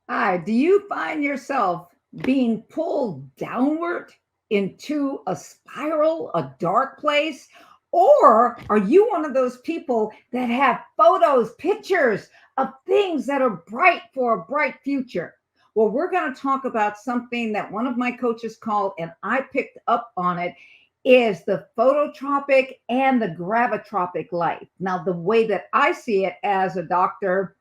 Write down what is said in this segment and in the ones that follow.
Hi, do you find yourself being pulled downward into a spiral, a dark place? Or are you one of those people that have photos, pictures of things that are bright for a bright future? Well, we're going to talk about something that one of my coaches called, and I picked up on it, is the phototropic and the gravatropic life. Now, the way that I see it as a doctor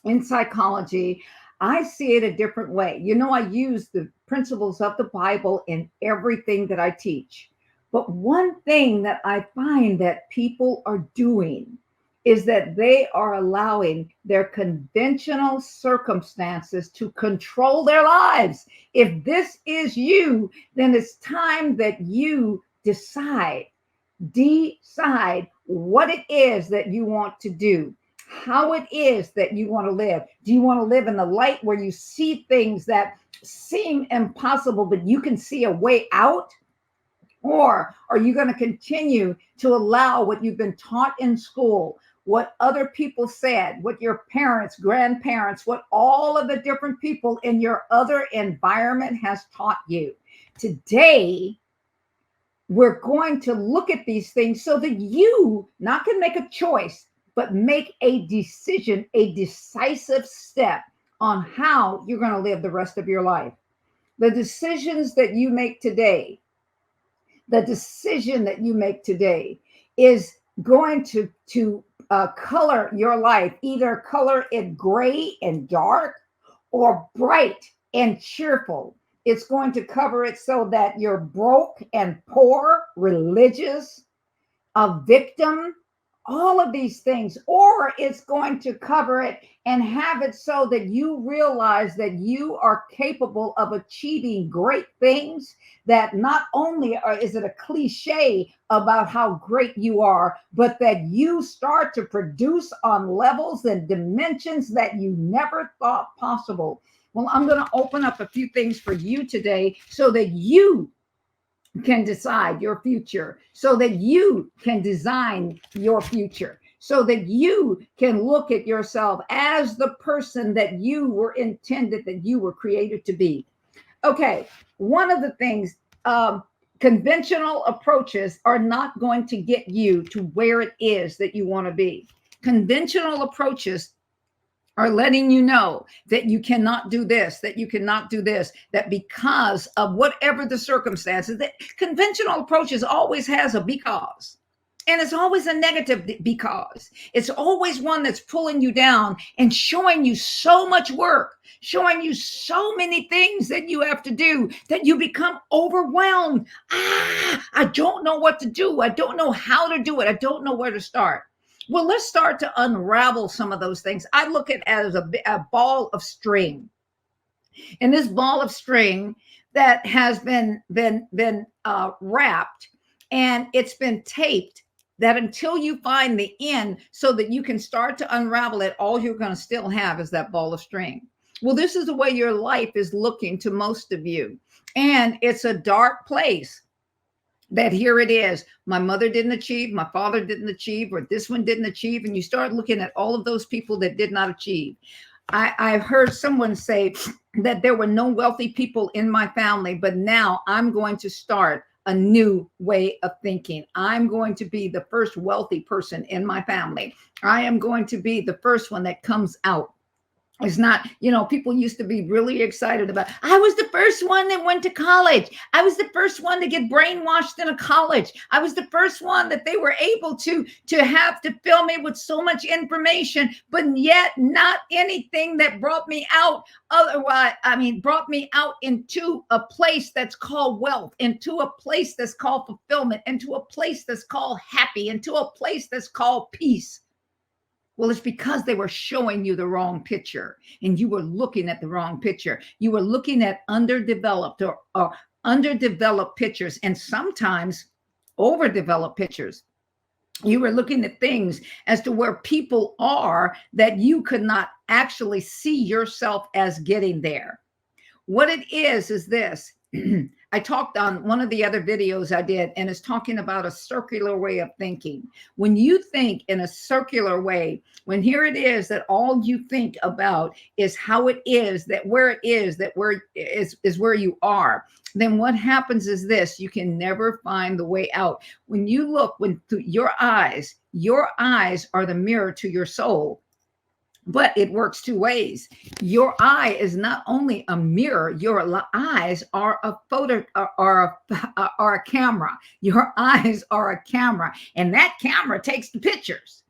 in psychology, I see it a different way. I use the principles of the Bible in everything that I teach. But one thing that I find that people are doing is that they are allowing their conventional circumstances to control their lives. If this is you, then it's time that you decide what it is that you want to do, how it is that you want to live. Do you want to live in the light where you see things that seem impossible, but you can see a way out? Or are you going to continue to allow what you've been taught in school, what other people said, what your parents, grandparents, what all of the different people in your other environment has taught you? Today, we're going to look at these things so that you not can make a choice, but make a decision, a decisive step on how you're going to live the rest of your life. The decisions that you make today, the decision that you make today is going to color your life, either color it gray and dark or bright and cheerful. It's going to cover it so that you're broke and poor, religious, a victim, all of these things, or it's going to cover it and have it so that you realize that you are capable of achieving great things, that not only is it a cliche about how great you are, but that you start to produce on levels and dimensions that you never thought possible. Well, I'm going to open up a few things for you today so that you can decide your future, so that you can design your future, so that you can look at yourself as the person that you were intended, that you were created to be. Okay, one of the things, conventional approaches are not going to get you to where it is that you want to be. Conventional approaches are letting you know that you cannot do this, that you cannot do this, that because of whatever the circumstances, that conventional approaches always has a because. And it's always a negative because. It's always one that's pulling you down and showing you so much work, showing you so many things that you have to do that you become overwhelmed. I don't know what to do. I don't know how to do it. I don't know where to start. Well, let's start to unravel some of those things. I look at it as a ball of string, and this ball of string that has been wrapped, and it's been taped. That until you find the end, so that you can start to unravel it, all you're going to still have is that ball of string. Well, this is the way your life is looking to most of you, and it's a dark place. That here it is, my mother didn't achieve, my father didn't achieve, or this one didn't achieve, and you start looking at all of those people that did not achieve. I've heard someone say that there were no wealthy people in my family, but now I'm going to start a new way of thinking. I'm going to be the first wealthy person in my family. I am going to be the first one that comes out. It's not, people used to be really excited about, I was the first one that went to college. I was the first one to get brainwashed in a college. I was the first one that they were able to have to fill me with so much information, but yet not anything that brought me out. Otherwise, brought me out into a place that's called wealth, into a place that's called fulfillment, into a place that's called happy, into a place that's called peace. Well, it's because they were showing you the wrong picture, and you were looking at the wrong picture. You were looking at underdeveloped or underdeveloped pictures, and sometimes overdeveloped pictures. You were looking at things as to where people are that you could not actually see yourself as getting there. What it is this. I talked on one of the other videos I did, and it's talking about a circular way of thinking. When you think in a circular way, when here it is that all you think about is how it is, that where it is, that where is where you are, then what happens is this: you can never find the way out. When you look, when through your eyes are the mirror to your soul. But it works two ways. Your eye is not only a mirror, your eyes are a photo, are a camera. Your eyes are a camera, and that camera takes the pictures.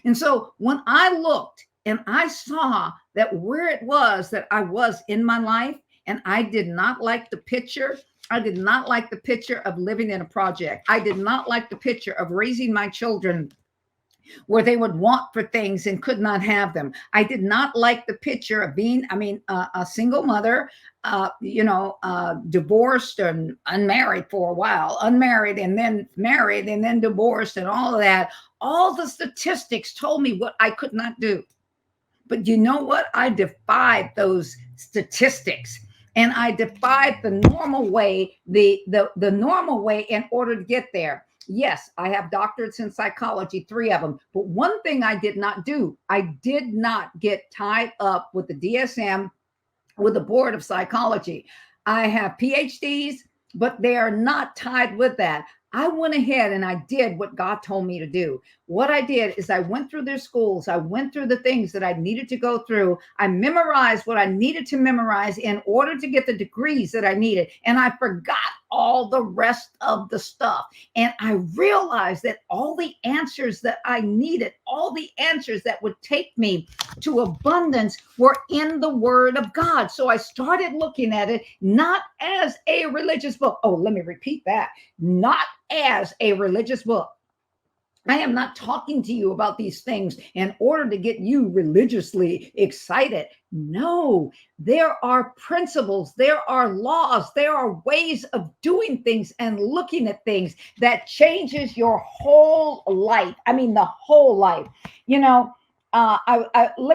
And so when I looked and I saw that where it was that I was in my life, and I did not like the picture. I did not like the picture of living in a project. I did not like the picture of raising my children where they would want for things and could not have them. I did not like the picture of being, a single mother, divorced and unmarried for a while, unmarried and then married and then divorced and all of that. All the statistics told me what I could not do. But you know what? I defied those statistics. And I defied the normal way, the normal way in order to get there. Yes, I have doctorates in psychology, 3 of them. But one thing I did not do, I did not get tied up with the DSM, with the board of psychology. I have PhDs, but they are not tied with that. I went ahead and I did what God told me to do. What I did is I went through their schools. I went through the things that I needed to go through. I memorized what I needed to memorize in order to get the degrees that I needed. And I forgot all the rest of the stuff. And I realized that all the answers that I needed, all the answers that would take me to abundance were in the Word of God. So I started looking at it not as a religious book. Oh, let me repeat that. Not as a religious book. I am not talking to you about these things in order to get you religiously excited. No, there are principles, there are laws, there are ways of doing things and looking at things that changes your whole life. I mean, the whole life. Let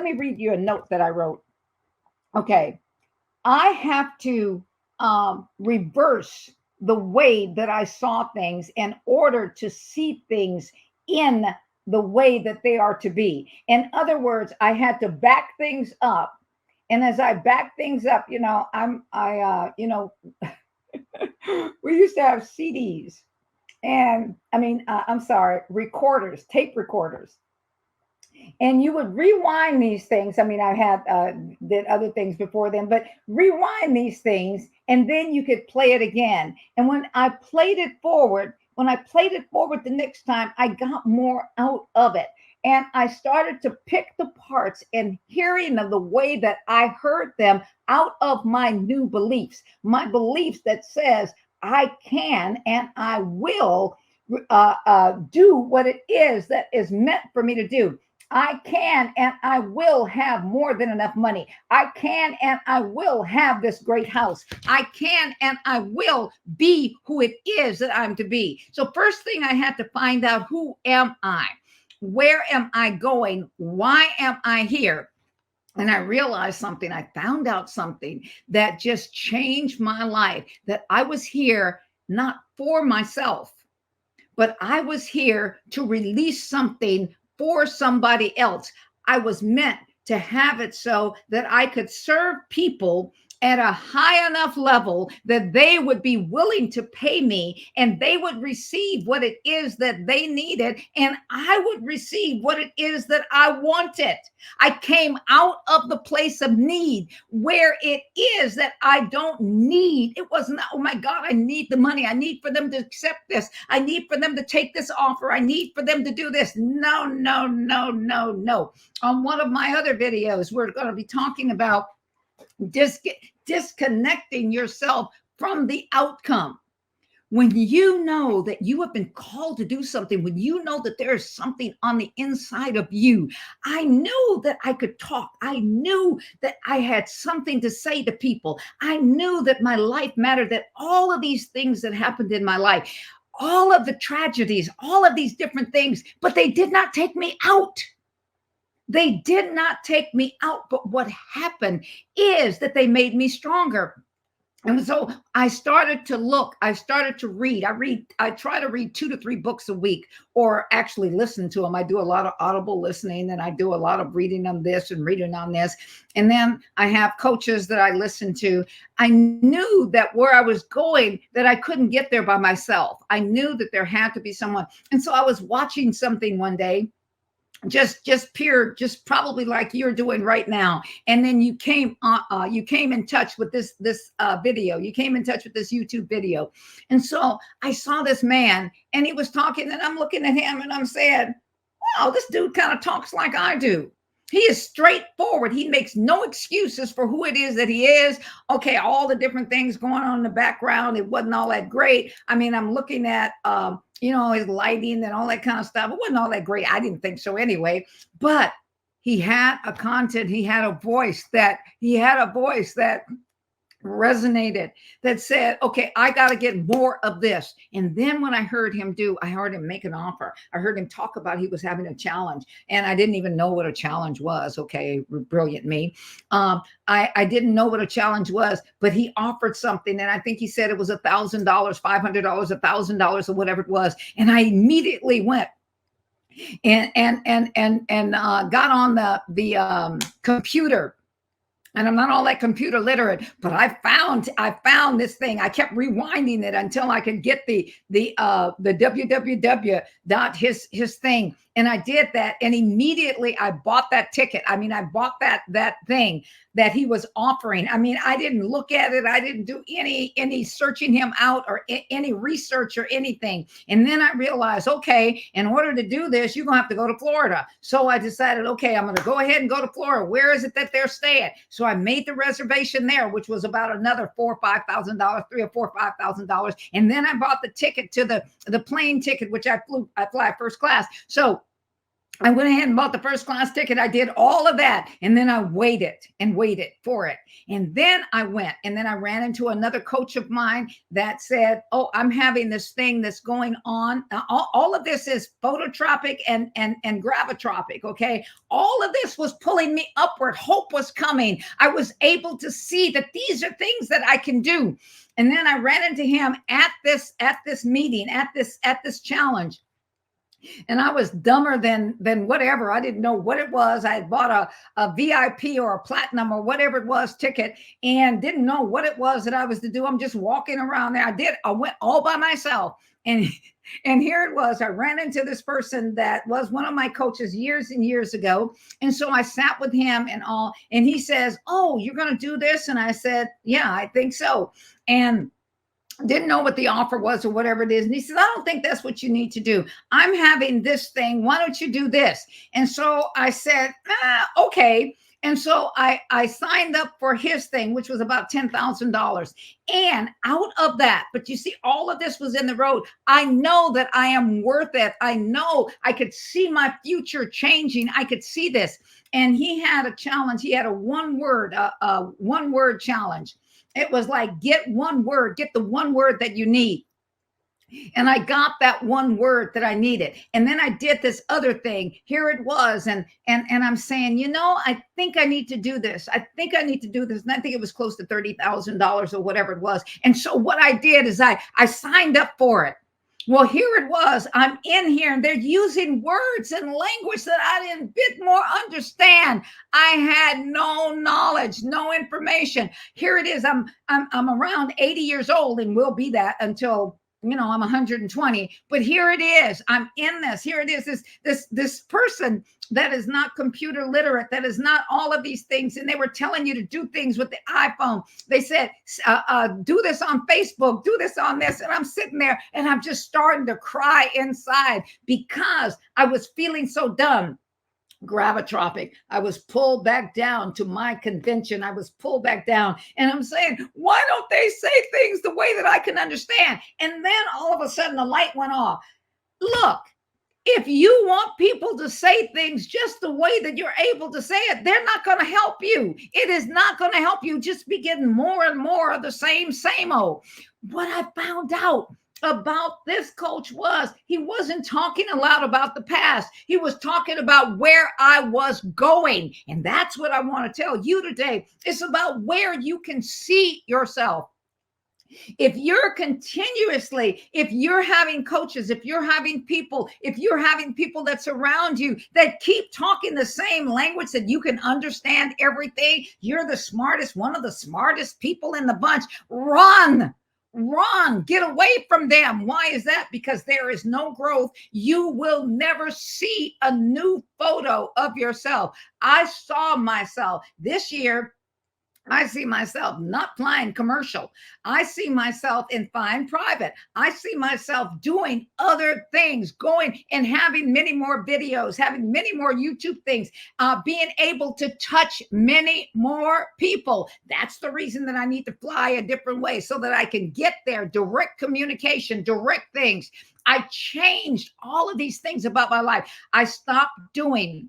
me read you a note that I wrote. Okay, I have to reverse the way that I saw things in order to see things in the way that they are to be. In other words, I had to back things up. And as I back things up, we used to have CDs and recorders, tape recorders. And you would rewind these things. I mean, I had did other things before then, but rewind these things and then you could play it again. And when I played it forward the next time, I got more out of it. And I started to pick the parts and hearing of the way that I heard them out of my new beliefs, my beliefs that says I can and I will do what it is that is meant for me to do. I can and I will have more than enough money. I can and I will have this great house. I can and I will be who it is that I'm to be. So first thing I had to find out, who am I? Where am I going? Why am I here? And I realized something. I found out something that just changed my life, that I was here not for myself, but I was here to release something for somebody else. I was meant to have it so that I could serve people at a high enough level that they would be willing to pay me and they would receive what it is that they needed and I would receive what it is that I wanted. I came out of the place of need where it is that I don't need. It wasn't, oh my God, I need the money. I need for them to accept this. I need for them to take this offer. I need for them to do this. No. On one of my other videos, we're going to be talking about disconnecting yourself from the outcome. When you know that you have been called to do something, when you know that there is something on the inside of you, I knew that I could talk. I knew that I had something to say to people. I knew that my life mattered, that all of these things that happened in my life, all of the tragedies, all of these different things, but they did not take me out. They did not take me out, but what happened is that they made me stronger. And so I started to look, I started to read. I try to read 2 to 3 books a week, or actually listen to them. I do a lot of audible listening, and I do a lot of reading on this and reading on this. And then I have coaches that I listen to. I knew that where I was going, that I couldn't get there by myself. I knew that there had to be someone. And so I was watching something one day, just pure, just probably like you're doing right now, and then you came in touch with this video. You came in touch with this YouTube video. And so I saw this man, and he was talking, and I'm looking at him, and I'm saying, wow, this dude kind of talks like I do. He is straightforward. He makes no excuses for who it is that he is. Okay, all the different things going on in the background, it wasn't all that great. I mean, I'm looking at his lighting and all that kind of stuff. It wasn't all that great. I didn't think so anyway. But he had a content, he had a voice that resonated, that said, okay, I got to get more of this. And then when I heard him make an offer. I heard him talk about he was having a challenge, and I didn't even know what a challenge was. Okay, brilliant me. I didn't know what a challenge was, but he offered something, and I think he said it was $1,000, $500, $1,000, or whatever it was. And I immediately went and got on the computer. And I'm not all that computer literate, but I found this thing. I kept rewinding it until I could get the www dot his thing. And I did that, and immediately I bought that ticket. I mean, I bought that thing that he was offering. I mean, I didn't look at it. I didn't do any searching him out, or any research or anything. And then I realized, okay, in order to do this, you're gonna have to go to Florida. So I decided, okay, I'm gonna go ahead and go to Florida. Where is it that they're staying? So I made the reservation there, which was about another $4,000 or $5,000, $3,000 or $4,000, $5,000. And then I bought the ticket to the plane ticket, which I fly first class. So I went ahead and bought the first class ticket. I did all of that. And then I waited for it. And then I went, and then I ran into another coach of mine that said, oh, I'm having this thing that's going on. All of this is phototropic and gravatropic. Okay. All of this was pulling me upward. Hope was coming. I was able to see that these are things that I can do. And then I ran into him at this meeting, at this challenge. And I was dumber than whatever. I didn't know what it was. I had bought a VIP or a platinum or whatever it was ticket, and didn't know what it was that I was to do. I'm just walking around there. I went all by myself. And here it was. I ran into this person that was one of my coaches years and years ago. And so I sat with him and all, and he says, oh, you're going to do this? And I said, yeah, I think so. And didn't know what the offer was or whatever it is. And he said, I don't think that's what you need to do. I'm having this thing. Why don't you do this? And so I said, okay. And so I signed up for his thing, which was about $10,000. And out of that, but you see, all of this was in the road. I know that I am worth it. I know I could see my future changing. I could see this. And he had a challenge. He had a one word challenge. It was like, get the one word that you need. And I got that one word that I needed. And then I did this other thing. Here it was. And I'm saying, I think I need to do this. I think I need to do this. And I think it was close to $30,000 or whatever it was. And so what I did is I signed up for it. Well, here it was. I'm in here, and they're using words and language that I didn't bit more understand. I had no knowledge, no information. Here it is. I'm around 80 years old, and will be that until I'm 120. But here it is. I'm in this. Here it is. This person that is not computer literate, that is not all of these things. And they were telling you to do things with the iPhone. They said, do this on Facebook, do this on this. And I'm sitting there, and I'm just starting to cry inside because I was feeling so done. Gravatropic. I was pulled back down to my convention. I was pulled back down, and I'm saying, why don't they say things the way that I can understand? And then all of a sudden the light went off. Look, if you want people to say things just the way that you're able to say it, they're not going to help you. It is not going to help you. Just be getting more and more of the same old. What I found out about this coach was he wasn't talking a lot about the past. He was talking about where I was going. And that's what I want to tell you today. It's about where you can see yourself. If you're continuously, if you're having coaches, if you're having people, that surround you that keep talking the same language that you can understand everything, you're the smartest, one of the smartest people in the bunch, run, get away from them. Why is that? Because there is no growth. You will never see a new photo of yourself. I saw myself this year. I see myself not flying commercial. I see myself in flying private. I see myself doing other things, going and having many more videos, having many more YouTube things, being able to touch many more people. That's the reason that I need to fly a different way, so that I can get there, direct communication, direct things. I changed all of these things about my life. I stopped doing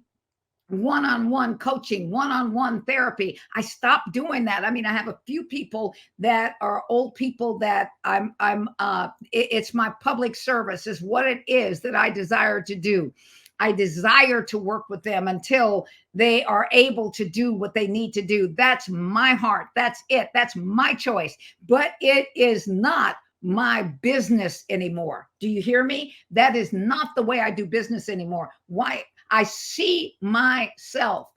one-on-one coaching, one-on-one therapy. I stopped doing that. I mean, I have a few people that are old people that it's my public service is what it is that I desire to do. I desire to work with them until they are able to do what they need to do. That's my heart. That's it. That's my choice. But it is not my business anymore. Do you hear me? That is not the way I do business anymore. Why? I see myself.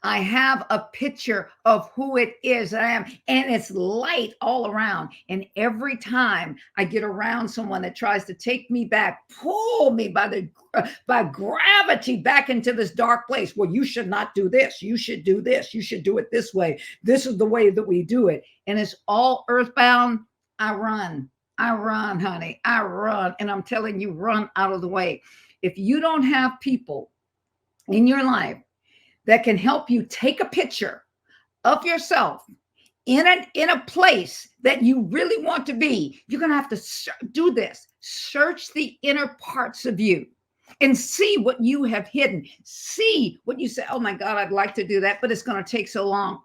I have a picture of who it is that I am, and it's light all around. And every time I get around someone that tries to take me back, pull me by gravity back into this dark place, well, you should not do this. You should do this. You should do it this way. This is the way that we do it. And it's all earthbound. I run, honey. I run. And I'm telling you, run out of the way. If you don't have people in your life that can help you take a picture of yourself in a place that you really want to be, you're going to have to do this. Search the inner parts of you and see what you have hidden. See what you say, oh my God, I'd like to do that, but it's going to take so long.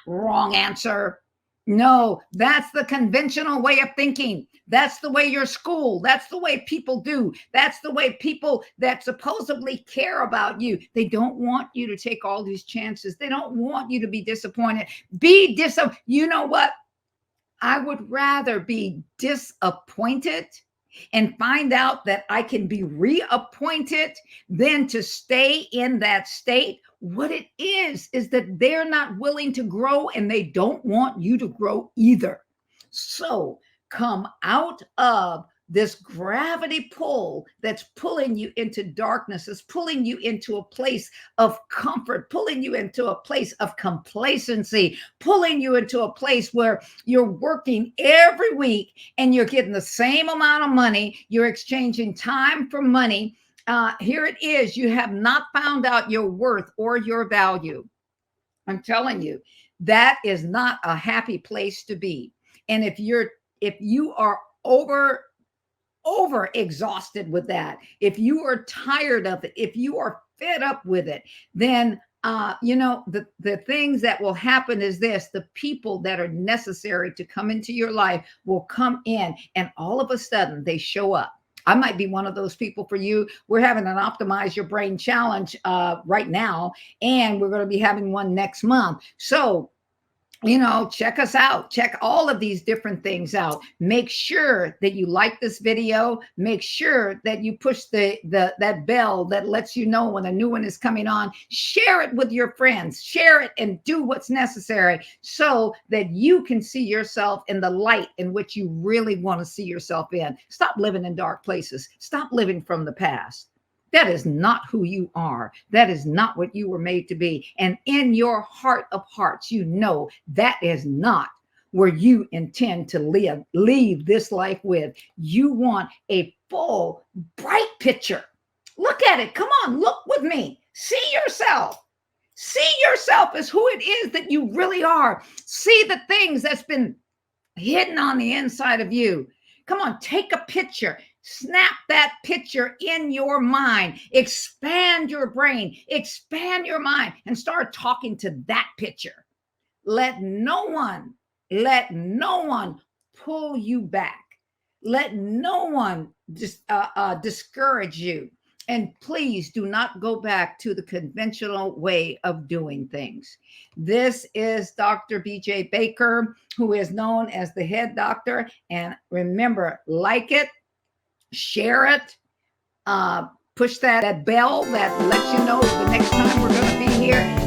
Wrong answer. No, that's the conventional way of thinking. That's the way you're schooled. That's the way people do. That's the way people that supposedly care about you. They don't want you to take all these chances. They don't want you to be disappointed. You know what? I would rather be disappointed and find out that I can be reappointed than to stay in that state. What it is that they're not willing to grow, and they don't want you to grow either. So come out of this gravity pull that's pulling you into darkness, is pulling you into a place of comfort, pulling you into a place of complacency, pulling you into a place where you're working every week and you're getting the same amount of money. You're exchanging time for money. Here it is. You have not found out your worth or your value. I'm telling you, that is not a happy place to be. And if you are over exhausted with that, if you are tired of it, if you are fed up with it, then the things that will happen is this: the people that are necessary to come into your life will come in, and all of a sudden they show up. I might be one of those people for you. We're having an Optimize Your Brain challenge right now, and we're going to be having one next month. So, check us out. Check all of these different things out. Make sure that you like this video. Make sure that you push that bell that lets you know when a new one is coming on. Share it with your friends. Share it and do what's necessary so that you can see yourself in the light in which you really want to see yourself in. Stop living in dark places. Stop living from the past. That is not who you are. That is not what you were made to be. And in your heart of hearts, you know that is not where you intend to leave this life with. You want a full, bright picture. Look at it. Come on, look with me. See yourself. See yourself as who it is that you really are. See the things that's been hidden on the inside of you. Come on, take a picture. Snap that picture in your mind. Expand your brain, expand your mind, and start talking to that picture. Let no one pull you back. Let no one discourage you. And please do not go back to the conventional way of doing things. This is Dr. BJ Baker, who is known as the head doctor. And remember, like it, share it, push that bell that lets you know the next time we're going to be here.